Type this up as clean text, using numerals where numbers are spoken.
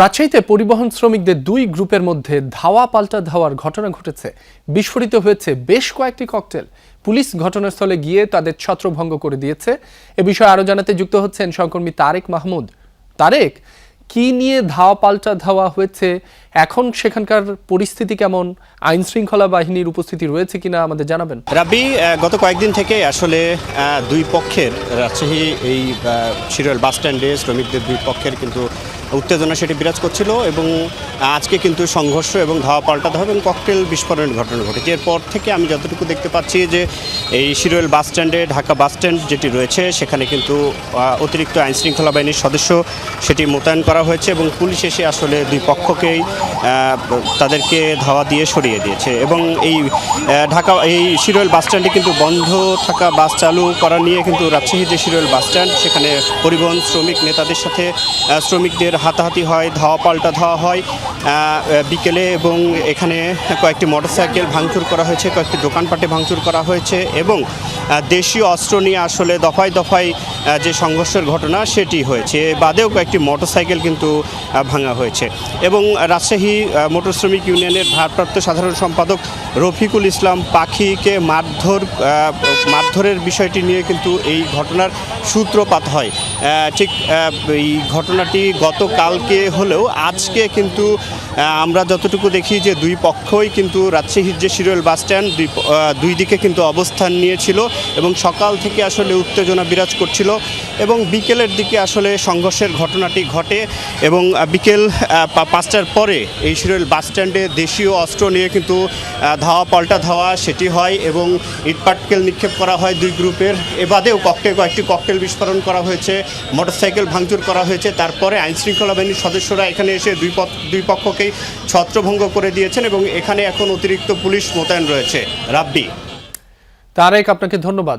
রাজশাহীতে পরিবহন শ্রমিকদের দুই গ্রুপের মধ্যে ধাওয়া পাল্টা ধাওয়ার ঘটনা ঘটেছে। বিস্ফোরিত হয়েছে বেশ কয়েকটি ককটেল। পুলিশ ঘটনাস্থলে গিয়ে তাদের ছত্রভঙ্গ করে দিয়েছে। এ বিষয়ে আরো জানাতে যুক্ত হচ্ছেন সহকর্মী তারেক মাহমুদ। তারেক, কি নিয়ে ধাওয়া পাল্টা ধাওয়া হয়েছে, এখন সেখানকার পরিস্থিতি কেমন, আইন শৃঙ্খলা বাহিনীর উপস্থিতি রয়েছে কিনা আমাদের জানাবেন। রাব্বি, গত কয়েকদিন থেকে আসলে দুই পক্ষের রাজশাহী এই শিরোল বাস স্ট্যান্ডে শ্রমিকদের দুই পক্ষের কিন্তু উত্তেজনা সেটি বিরাজ করছিল এবং আজকে কিন্তু সংঘর্ষ এবং ধাওয়া পাল্টা ধাওয়া এবং ককটেল বিস্ফোরণের ঘটনা ঘটেছে। এরপর থেকে আমি যতটুকু দেখতে পাচ্ছি যে এই শিরোল বাস স্ট্যান্ডে, ঢাকা বাস স্ট্যান্ড যেটি রয়েছে, সেখানে কিন্তু অতিরিক্ত আইন শৃঙ্খলা বাহিনীর সদস্য সেটি মোতায়েন করা হয়েছে এবং পুলিশ এসে আসলে দুই পক্ষকেই তাদেরকে ধাওয়া দিয়ে সরিয়ে দিয়েছে। এবং এই শিরোল বাস স্ট্যান্ডে কিন্তু বন্ধ থাকা বাস চালু করা নিয়ে কিন্তু রাজশাহীর যে শিরোল বাস স্ট্যান্ড, সেখানে পরিবহন শ্রমিক নেতাদের সাথে শ্রমিকদের হাতাহাতি হয়, ধাওয়া পাল্টা ধাওয়া হয় বিকেলে। এবং এখানে কয়েকটি মোটরসাইকেল ভাঙচুর করা হয়েছে, কয়েকটি দোকানপাটে ভাঙচুর করা হয়েছে এবং দেশীয় অস্ত্র নিয়ে আসলে দফায় দফায় যে সংঘর্ষের ঘটনা সেটি হয়েছে। বাদেও কয়েকটি মোটরসাইকেল কিন্তু ভাঙা হয়েছে। এবং রাজশাহী মোটর শ্রমিক ইউনিয়নের ভারপ্রাপ্ত সাধারণ সম্পাদক রফিকুল ইসলাম পাখিকে মারধরের বিষয়টি নিয়ে কিন্তু এই ঘটনার সূত্রপাত হয়। ঠিক এই ঘটনাটি গতকালকে হলেও আজকে কিন্তু আমরা যতটুকু দেখি যে দুই পক্ষই কিন্তু রাজশাহীর যে শিরোল বাস স্ট্যান্ড দুই দিকে কিন্তু অবস্থান নিয়েছিল এবং সকাল থেকে আসলে উত্তেজনা বিরাজ করছিল এবং বিকেলের দিকে আসলে সংঘর্ষের ঘটনাটি ঘটে। এবং বিকেল 5টার পরে এই শিরোল বাস স্ট্যান্ডে দেশীয় অস্ত্র নিয়ে কিন্তু ধাওয়া পাল্টা ধাওয়া সেটি হয় এবং ইটপাটকেল নিক্ষেপ করা হয় দুই গ্রুপের। এবাদেও কয়েকটি ককটেল বিস্ফোরণ করা হয়েছে, মোটরসাইকেল ভাঙচুর করা হয়েছে। তারপরে আইনশৃঙ্খলা বাহিনীর সদস্যরা এখানে এসে দুই পক্ষকেই ছত্রভঙ্গ করে দিয়েছেন এবং এখানে এখন অতিরিক্ত পুলিশ মোতায়েন রয়েছে। রাব্বি। তারেক, আপনাকে ধন্যবাদ।